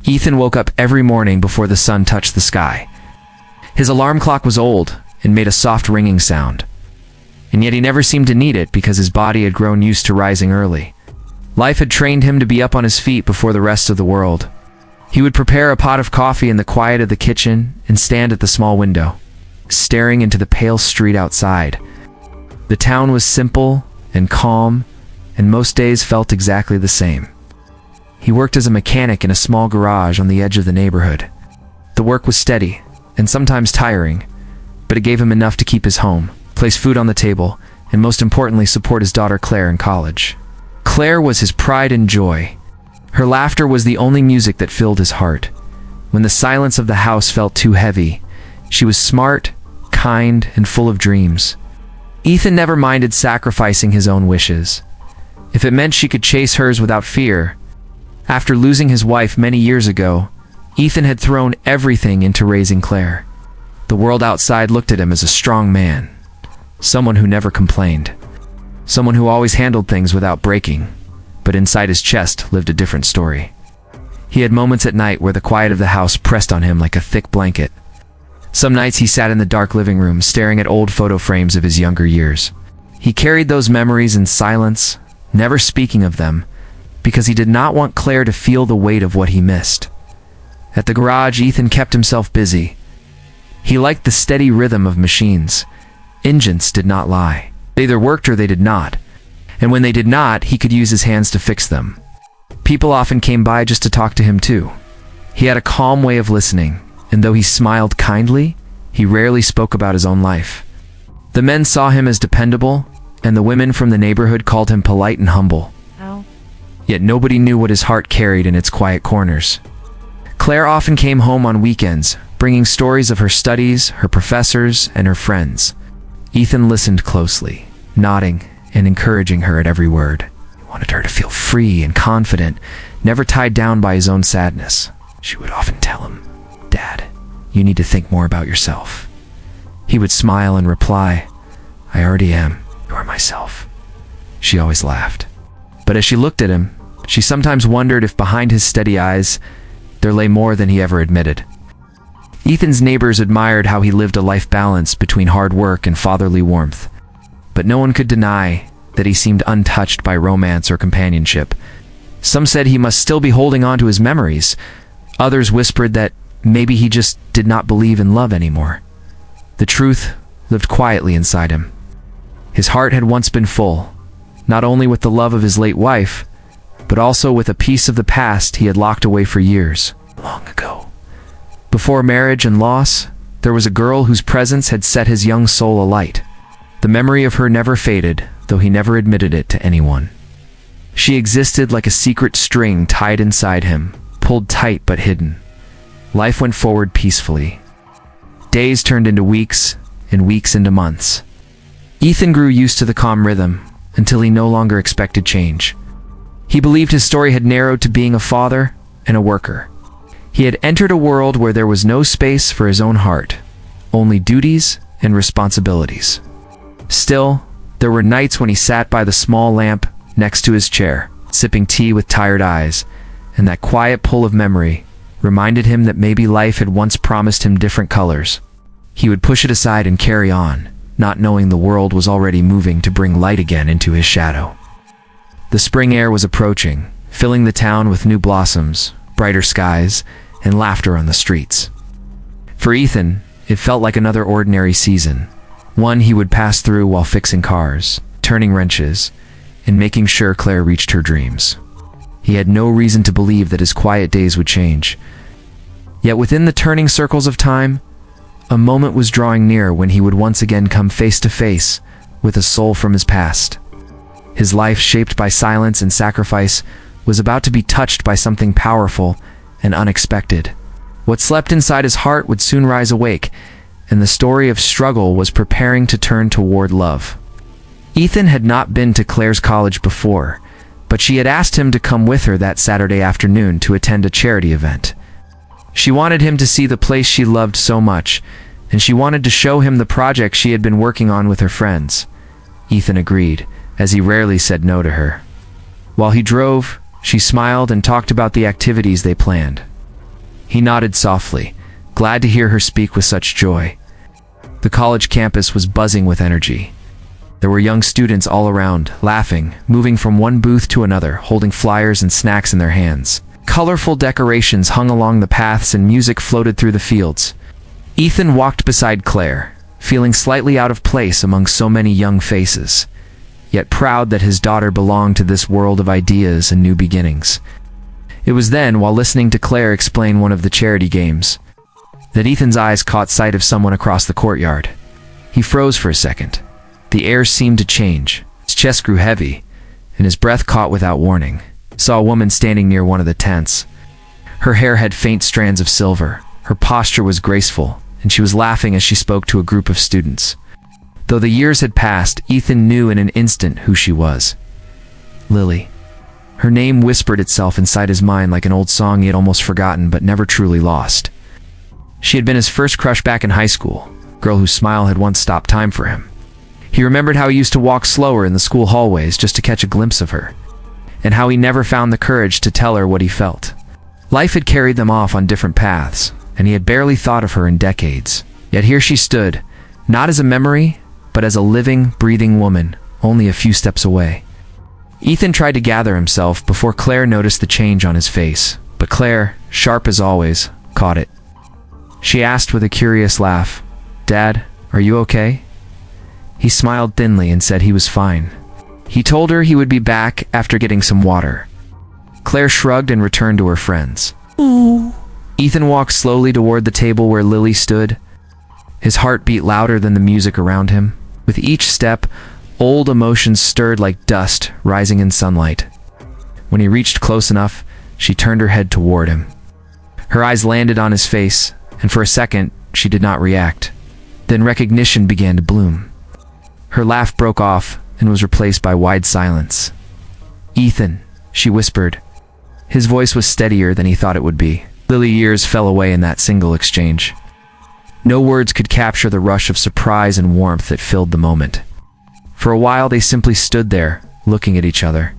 Ethan woke up every morning before the sun touched the sky. His alarm clock was old and made a soft ringing sound. And yet he never seemed to need it because his body had grown used to rising early. Life had trained him to be up on his feet before the rest of the world. He would prepare a pot of coffee in the quiet of the kitchen and stand at the small window, staring into the pale street outside. The town was simple and calm, and most days felt exactly the same. He worked as a mechanic in a small garage on the edge of the neighborhood. The work was steady and sometimes tiring, but it gave him enough to keep his home, place food on the table, and most importantly support his daughter Claire in college. Claire was his pride and joy. Her laughter was the only music that filled his heart. When the silence of the house felt too heavy, she was smart, kind, and full of dreams. Ethan never minded sacrificing his own wishes, if it meant she could chase hers without fear. After losing his wife many years ago, Ethan had thrown everything into raising Claire. The world outside looked at him as a strong man, someone who never complained, someone who always handled things without breaking, but inside his chest lived a different story. He had moments at night where the quiet of the house pressed on him like a thick blanket. Some nights he sat in the dark living room staring at old photo frames of his younger years. He carried those memories in silence, never speaking of them, because he did not want Claire to feel the weight of what he missed. At the garage, Ethan kept himself busy. He liked the steady rhythm of machines. Engines did not lie. They either worked or they did not. And when they did not, he could use his hands to fix them. People often came by just to talk to him too. He had a calm way of listening, and though he smiled kindly, he rarely spoke about his own life. The men saw him as dependable, and the women from the neighborhood called him polite and humble. Yet nobody knew what his heart carried in its quiet corners. Claire often came home on weekends, bringing stories of her studies, her professors, and her friends. Ethan listened closely, nodding and encouraging her at every word. He wanted her to feel free and confident, never tied down by his own sadness. She would often tell him, "Dad, you need to think more about yourself." He would smile and reply, "I already am. You are myself." She always laughed. But as she looked at him, she sometimes wondered if behind his steady eyes, there lay more than he ever admitted. Ethan's neighbors admired how he lived a life balance between hard work and fatherly warmth. But no one could deny that he seemed untouched by romance or companionship. Some said he must still be holding on to his memories. Others whispered that maybe he just did not believe in love anymore. The truth lived quietly inside him. His heart had once been full, not only with the love of his late wife, but also with a piece of the past he had locked away for years, long ago. Before marriage and loss, there was a girl whose presence had set his young soul alight. The memory of her never faded, though he never admitted it to anyone. She existed like a secret string tied inside him, pulled tight but hidden. Life went forward peacefully. Days turned into weeks, and weeks into months. Ethan grew used to the calm rhythm, until he no longer expected change. He believed his story had narrowed to being a father and a worker. He had entered a world where there was no space for his own heart, only duties and responsibilities. Still, there were nights when he sat by the small lamp next to his chair, sipping tea with tired eyes, and that quiet pull of memory reminded him that maybe life had once promised him different colors. He would push it aside and carry on, not knowing the world was already moving to bring light again into his shadow. The spring air was approaching, filling the town with new blossoms, brighter skies, and laughter on the streets. For Ethan, it felt like another ordinary season, one he would pass through while fixing cars, turning wrenches, and making sure Claire reached her dreams. He had no reason to believe that his quiet days would change. Yet within the turning circles of time, a moment was drawing near when he would once again come face to face with a soul from his past. His life, shaped by silence and sacrifice, was about to be touched by something powerful and unexpected. What slept inside his heart would soon rise awake, and the story of struggle was preparing to turn toward love. Ethan had not been to Claire's college before, but she had asked him to come with her that Saturday afternoon to attend a charity event. She wanted him to see the place she loved so much, and she wanted to show him the project she had been working on with her friends. Ethan agreed, as he rarely said no to her. While he drove, she smiled and talked about the activities they planned. He nodded softly, glad to hear her speak with such joy. The college campus was buzzing with energy. There were young students all around, laughing, moving from one booth to another, holding flyers and snacks in their hands. Colorful decorations hung along the paths and music floated through the fields. Ethan walked beside Claire, feeling slightly out of place among so many young faces, yet proud that his daughter belonged to this world of ideas and new beginnings. It was then, while listening to Claire explain one of the charity games, that Ethan's eyes caught sight of someone across the courtyard. He froze for a second. The air seemed to change. His chest grew heavy, and his breath caught without warning. He saw a woman standing near one of the tents. Her hair had faint strands of silver. Her posture was graceful, and she was laughing as she spoke to a group of students. Though the years had passed, Ethan knew in an instant who she was. Lily. Her name whispered itself inside his mind like an old song he had almost forgotten but never truly lost. She had been his first crush back in high school, a girl whose smile had once stopped time for him. He remembered how he used to walk slower in the school hallways just to catch a glimpse of her, and how he never found the courage to tell her what he felt. Life had carried them off on different paths, and he had barely thought of her in decades. Yet here she stood, not as a memory, but as a living, breathing woman, only a few steps away. Ethan tried to gather himself before Claire noticed the change on his face, but Claire, sharp as always, caught it. She asked with a curious laugh, "Dad, are you okay?" He smiled thinly and said he was fine. He told her he would be back after getting some water. Claire shrugged and returned to her friends. Ooh. Ethan walked slowly toward the table where Lily stood. His heart beat louder than the music around him. With each step, old emotions stirred like dust rising in sunlight. When he reached close enough, she turned her head toward him. Her eyes landed on his face, and for a second, she did not react. Then recognition began to bloom. Her laugh broke off and was replaced by wide silence. "Ethan," she whispered. His voice was steadier than he thought it would be. Lily's years fell away in that single exchange. No words could capture the rush of surprise and warmth that filled the moment. For a while they simply stood there, looking at each other.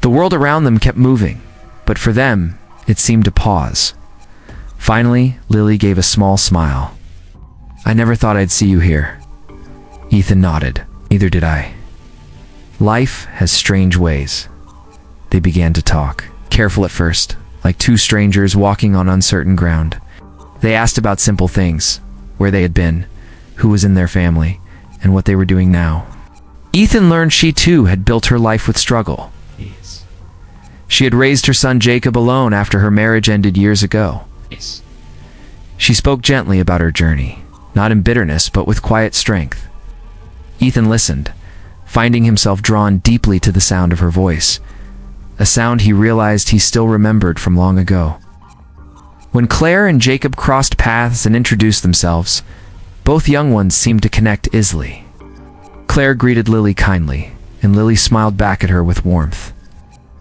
The world around them kept moving, but for them, it seemed to pause. Finally, Lily gave a small smile. "I never thought I'd see you here." Ethan nodded. "Neither did I." Life has strange ways. They began to talk, careful at first, like two strangers walking on uncertain ground. They asked about simple things, where they had been, who was in their family, and what they were doing now. Ethan learned she too had built her life with struggle. She had raised her son Jacob alone after her marriage ended years ago. She spoke gently about her journey, not in bitterness but with quiet strength. Ethan listened, finding himself drawn deeply to the sound of her voice, a sound he realized he still remembered from long ago. When Claire and Jacob crossed paths and introduced themselves, both young ones seemed to connect easily. Claire greeted Lily kindly, and Lily smiled back at her with warmth.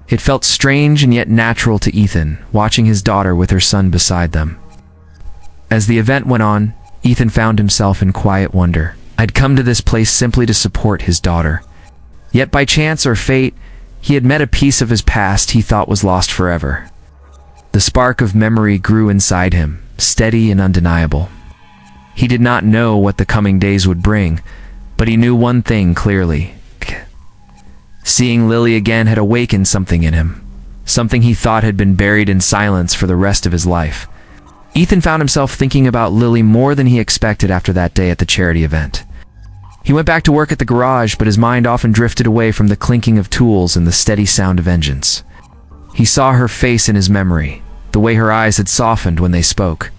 It felt strange and yet natural to Ethan, watching his daughter with her son beside them. As the event went on, Ethan found himself in quiet wonder. I'd come to this place simply to support his daughter. Yet by chance or fate, he had met a piece of his past he thought was lost forever. The spark of memory grew inside him, steady and undeniable. He did not know what the coming days would bring, but he knew one thing clearly. Seeing Lily again had awakened something in him, something he thought had been buried in silence for the rest of his life. Ethan found himself thinking about Lily more than he expected after that day at the charity event. He went back to work at the garage, but his mind often drifted away from the clinking of tools and the steady sound of engines. He saw her face in his memory, the way her eyes had softened when they spoke,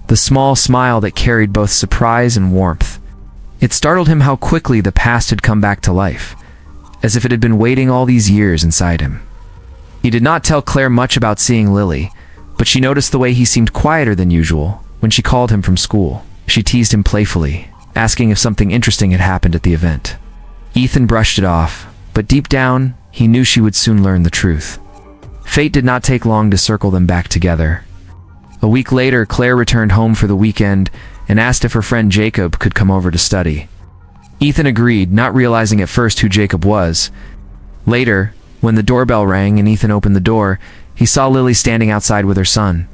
the small smile that carried both surprise and warmth. It startled him how quickly the past had come back to life, as if it had been waiting all these years inside him. He did not tell Claire much about seeing Lily, but she noticed the way he seemed quieter than usual when she called him from school. She teased him playfully, asking if something interesting had happened at the event. Ethan brushed it off, but deep down, he knew she would soon learn the truth. Fate did not take long to circle them back together. A week later, Claire returned home for the weekend and asked if her friend Jacob could come over to study. Ethan agreed, not realizing at first who Jacob was. Later, when the doorbell rang and Ethan opened the door, he saw Lily standing outside with her son.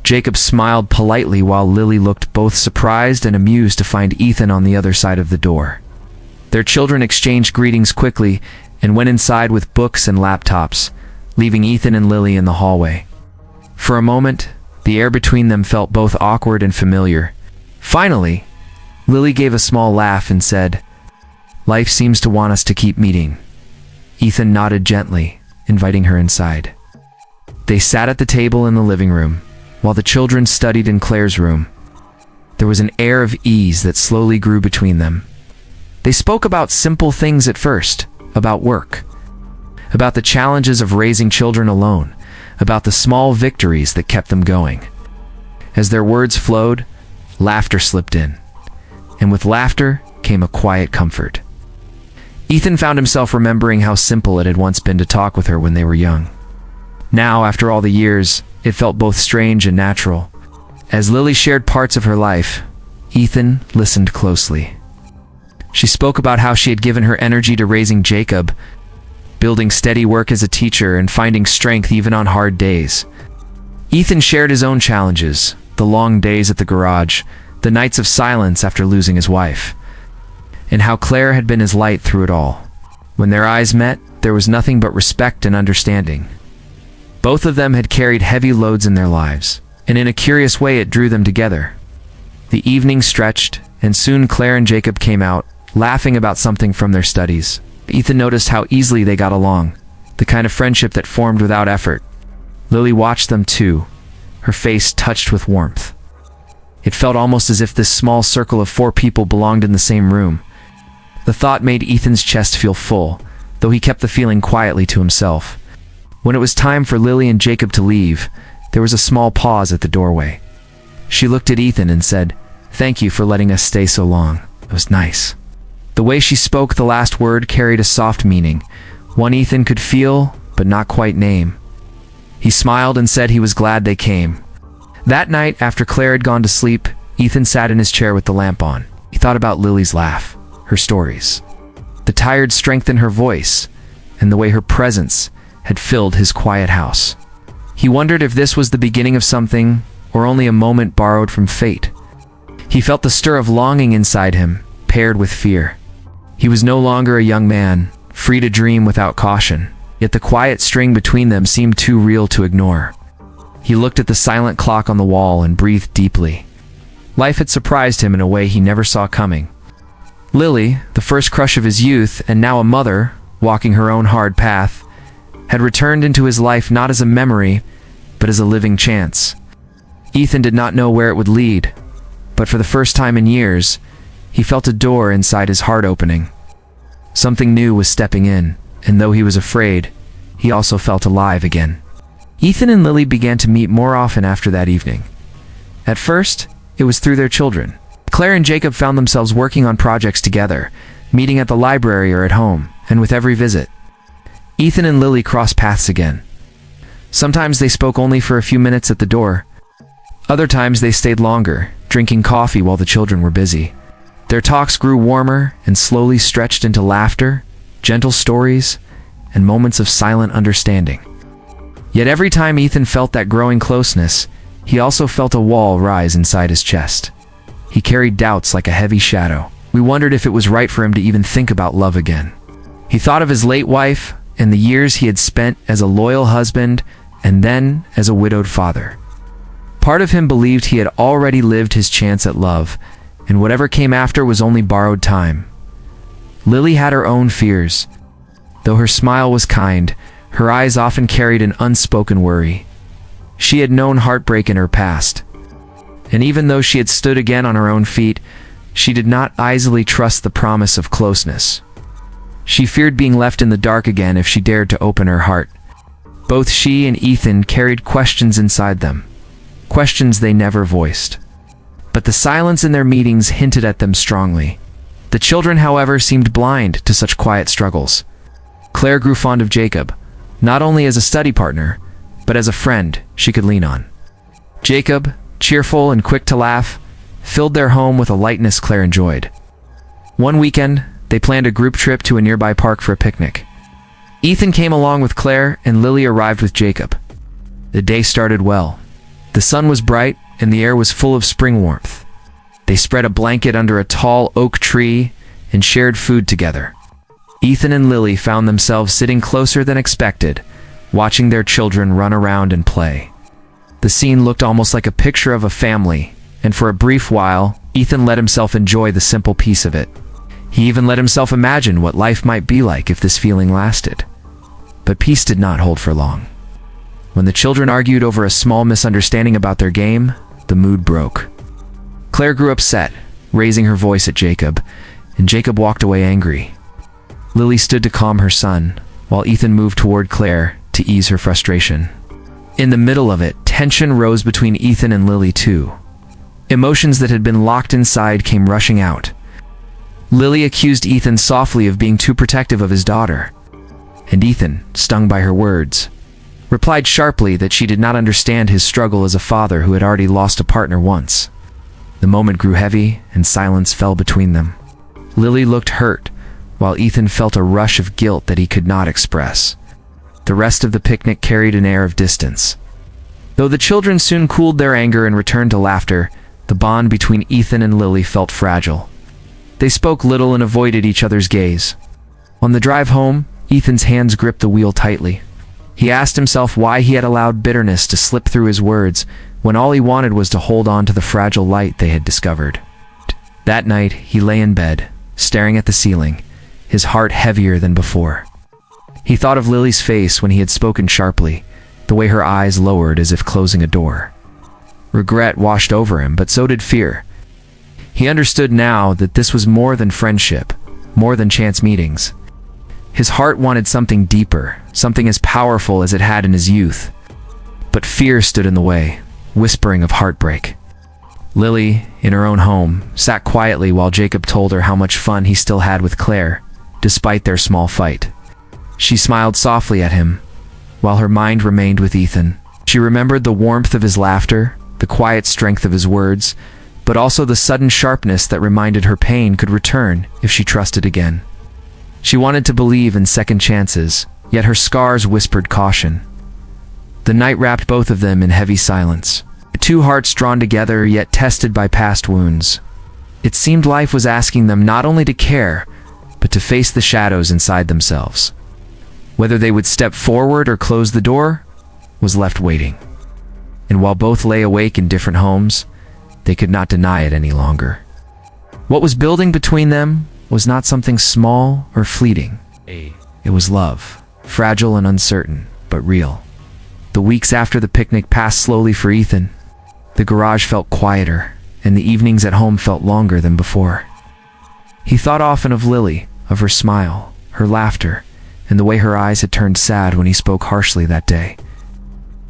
Jacob smiled politely while Lily looked both surprised and amused to find Ethan on the other side of the door. Their children exchanged greetings quickly and went inside with books and laptops, leaving Ethan and Lily in the hallway. For a moment, the air between them felt both awkward and familiar. Finally, Lily gave a small laugh and said, "Life seems to want us to keep meeting." Ethan nodded gently, inviting her inside. They sat at the table in the living room, while the children studied in Claire's room. There was an air of ease that slowly grew between them. They spoke about simple things at first, about work, about the challenges of raising children alone, about the small victories that kept them going. As their words flowed, laughter slipped in, and with laughter came a quiet comfort. Ethan found himself remembering how simple it had once been to talk with her when they were young. Now, after all the years, it felt both strange and natural. As Lily shared parts of her life, Ethan listened closely. She spoke about how she had given her energy to raising Jacob, building steady work as a teacher and finding strength even on hard days. Ethan shared his own challenges, the long days at the garage, the nights of silence after losing his wife, and how Claire had been his light through it all. When their eyes met, there was nothing but respect and understanding. Both of them had carried heavy loads in their lives, and in a curious way it drew them together. The evening stretched, and soon Claire and Jacob came out, laughing about something from their studies. Ethan noticed how easily they got along, the kind of friendship that formed without effort. Lily watched them too, her face touched with warmth. It felt almost as if this small circle of 4 people belonged in the same room. The thought made Ethan's chest feel full, though he kept the feeling quietly to himself. When it was time for Lily and Jacob to leave, there was a small pause at the doorway. She looked at Ethan and said, "Thank you for letting us stay so long. It was nice." The way she spoke the last word carried a soft meaning, one Ethan could feel, but not quite name. He smiled and said he was glad they came. That night, after Claire had gone to sleep, Ethan sat in his chair with the lamp on. He thought about Lily's laugh, her stories, the tired strength in her voice, and the way her presence had filled his quiet house. He wondered if this was the beginning of something, or only a moment borrowed from fate. He felt the stir of longing inside him, paired with fear. He was no longer a young man, free to dream without caution, yet the quiet string between them seemed too real to ignore. He looked at the silent clock on the wall and breathed deeply. Life had surprised him in a way he never saw coming. Lily, the first crush of his youth and now a mother, walking her own hard path, had returned into his life not as a memory, but as a living chance. Ethan did not know where it would lead, but for the first time in years, he felt a door inside his heart opening. Something new was stepping in, and though he was afraid, he also felt alive again. Ethan and Lily began to meet more often after that evening. At first, it was through their children. Claire and Jacob found themselves working on projects together, meeting at the library or at home, and with every visit, Ethan and Lily crossed paths again. Sometimes they spoke only for a few minutes at the door. Other times they stayed longer, drinking coffee while the children were busy. Their talks grew warmer and slowly stretched into laughter, gentle stories, and moments of silent understanding. Yet every time Ethan felt that growing closeness, he also felt a wall rise inside his chest. He carried doubts like a heavy shadow. We wondered if it was right for him to even think about love again. He thought of his late wife and the years he had spent as a loyal husband and then as a widowed father. Part of him believed he had already lived his chance at love, and whatever came after was only borrowed time. Lily had her own fears. Though her smile was kind, her eyes often carried an unspoken worry. She had known heartbreak in her past, and even though she had stood again on her own feet, she did not easily trust the promise of closeness. She feared being left in the dark again if she dared to open her heart. Both she and Ethan carried questions inside them, questions they never voiced. But the silence in their meetings hinted at them strongly. The children, however, seemed blind to such quiet struggles. Claire grew fond of Jacob, not only as a study partner, but as a friend she could lean on. Jacob, cheerful and quick to laugh, filled their home with a lightness Claire enjoyed. One weekend, they planned a group trip to a nearby park for a picnic. Ethan came along with Claire, and Lily arrived with Jacob. The day started well. The sun was bright, and the air was full of spring warmth. They spread a blanket under a tall oak tree and shared food together. Ethan and Lily found themselves sitting closer than expected, watching their children run around and play. The scene looked almost like a picture of a family, and for a brief while, Ethan let himself enjoy the simple peace of it. He even let himself imagine what life might be like if this feeling lasted. But peace did not hold for long. When the children argued over a small misunderstanding about their game, the mood broke. Claire grew upset, raising her voice at Jacob, and Jacob walked away angry. Lily stood to calm her son, while Ethan moved toward Claire to ease her frustration. In the middle of it, tension rose between Ethan and Lily too. Emotions that had been locked inside came rushing out. Lily accused Ethan softly of being too protective of his daughter, and Ethan, stung by her words, replied sharply that she did not understand his struggle as a father who had already lost a partner once. The moment grew heavy, and silence fell between them. Lily looked hurt, while Ethan felt a rush of guilt that he could not express. The rest of the picnic carried an air of distance. Though the children soon cooled their anger and returned to laughter, the bond between Ethan and Lily felt fragile. They spoke little and avoided each other's gaze. On the drive home, Ethan's hands gripped the wheel tightly. He asked himself why he had allowed bitterness to slip through his words when all he wanted was to hold on to the fragile light they had discovered. That night, he lay in bed, staring at the ceiling, his heart heavier than before. He thought of Lily's face when he had spoken sharply, the way her eyes lowered as if closing a door. Regret washed over him, but so did fear. He understood now that this was more than friendship, more than chance meetings. His heart wanted something deeper, something as powerful as it had in his youth. But fear stood in the way, whispering of heartbreak. Lily, in her own home, sat quietly while Jacob told her how much fun he still had with Claire, despite their small fight. She smiled softly at him, while her mind remained with Ethan. She remembered the warmth of his laughter, the quiet strength of his words, but also the sudden sharpness that reminded her pain could return if she trusted again. She wanted to believe in second chances, yet her scars whispered caution. The night wrapped both of them in heavy silence. Two hearts drawn together yet tested by past wounds. It seemed life was asking them not only to care, but to face the shadows inside themselves. Whether they would step forward or close the door was left waiting. And while both lay awake in different homes, they could not deny it any longer. What was building between them was not something small or fleeting. It was love, fragile and uncertain, but real. The weeks after the picnic passed slowly for Ethan. The garage felt quieter, and the evenings at home felt longer than before. He thought often of Lily, of her smile, her laughter, and the way her eyes had turned sad when he spoke harshly that day.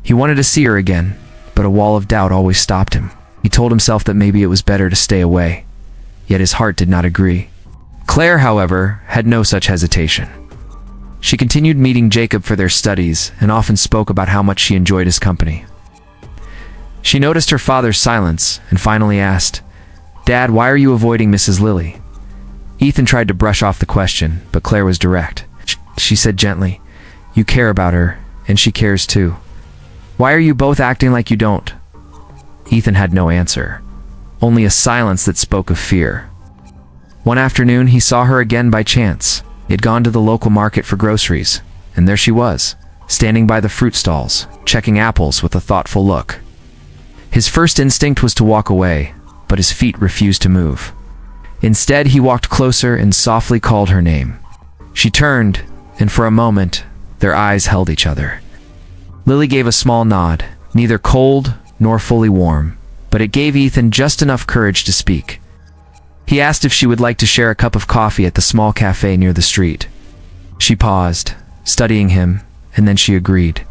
He wanted to see her again, but a wall of doubt always stopped him. He told himself that maybe it was better to stay away, yet his heart did not agree. Claire, however, had no such hesitation. She continued meeting Jacob for their studies and often spoke about how much she enjoyed his company. She noticed her father's silence and finally asked, "Dad, why are you avoiding Mrs. Lily?" Ethan tried to brush off the question, but Claire was direct. She said gently, "You care about her, and she cares too. Why are you both acting like you don't?" Ethan had no answer, only a silence that spoke of fear. One afternoon, he saw her again by chance. He had gone to the local market for groceries, and there she was, standing by the fruit stalls, checking apples with a thoughtful look. His first instinct was to walk away, but his feet refused to move. Instead, he walked closer and softly called her name. She turned, and for a moment, their eyes held each other. Lily gave a small nod, neither cold nor fully warm, but it gave Ethan just enough courage to speak. He asked if she would like to share a cup of coffee at the small cafe near the street. She paused, studying him, and then she agreed.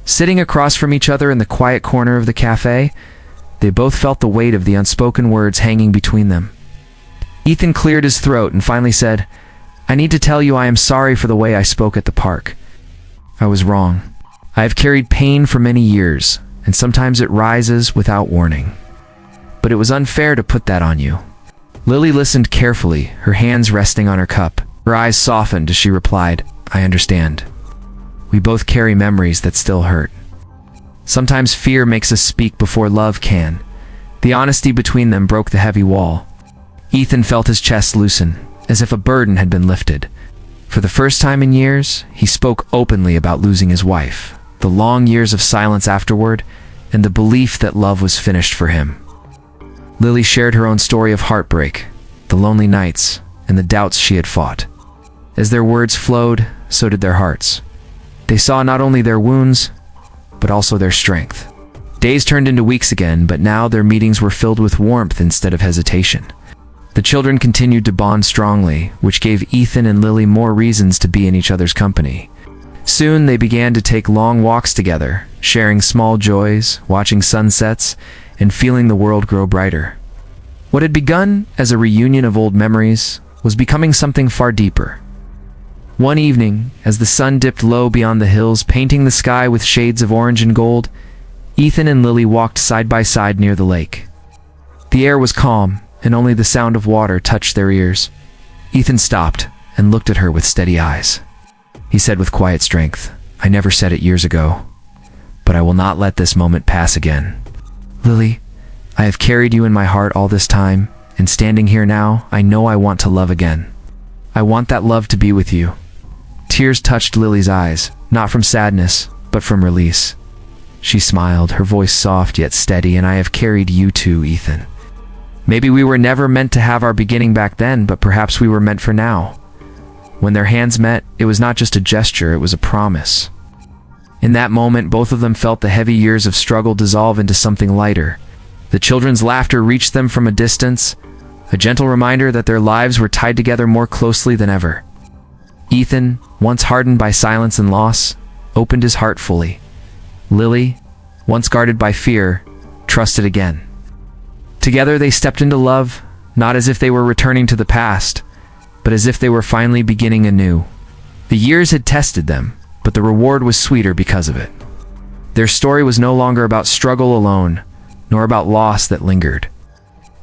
Sitting across from each other in the quiet corner of the cafe, they both felt the weight of the unspoken words hanging between them. Ethan cleared his throat and finally said, "I need to tell you I am sorry for the way I spoke at the park. I was wrong. I have carried pain for many years, and sometimes it rises without warning. But it was unfair to put that on you." Lily listened carefully, her hands resting on her cup. Her eyes softened as she replied, "I understand. We both carry memories that still hurt." Sometimes fear makes us speak before love can. The honesty between them broke the heavy wall. Ethan felt his chest loosen, as if a burden had been lifted. For the first time in years, he spoke openly about losing his wife, the long years of silence afterward, and the belief that love was finished for him. Lily shared her own story of heartbreak, the lonely nights, and the doubts she had fought. As their words flowed, so did their hearts. They saw not only their wounds, but also their strength. Days turned into weeks again, but now their meetings were filled with warmth instead of hesitation. The children continued to bond strongly, which gave Ethan and Lily more reasons to be in each other's company. Soon they began to take long walks together, sharing small joys, watching sunsets, and feeling the world grow brighter. What had begun as a reunion of old memories was becoming something far deeper. One evening, as the sun dipped low beyond the hills, painting the sky with shades of orange and gold, Ethan and Lily walked side by side near the lake. The air was calm, and only the sound of water touched their ears. Ethan stopped and looked at her with steady eyes. He said with quiet strength, "I never said it years ago, but I will not let this moment pass again. Lily, I have carried you in my heart all this time, and standing here now, I know I want to love again. I want that love to be with you." Tears touched Lily's eyes, not from sadness, but from release. She smiled, her voice soft yet steady, "And I have carried you too, Ethan. Maybe we were never meant to have our beginning back then, but perhaps we were meant for now." When their hands met, it was not just a gesture, it was a promise. In that moment, both of them felt the heavy years of struggle dissolve into something lighter. The children's laughter reached them from a distance, a gentle reminder that their lives were tied together more closely than ever. Ethan, once hardened by silence and loss, opened his heart fully. Lily, once guarded by fear, trusted again. Together they stepped into love, not as if they were returning to the past, but as if they were finally beginning anew. The years had tested them, but the reward was sweeter because of it. Their story was no longer about struggle alone, nor about loss that lingered.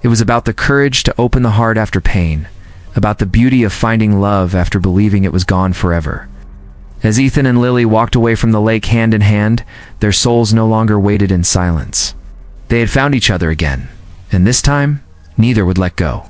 It was about the courage to open the heart after pain, about the beauty of finding love after believing it was gone forever. As Ethan and Lily walked away from the lake hand in hand, their souls no longer waited in silence. They had found each other again, and this time, neither would let go.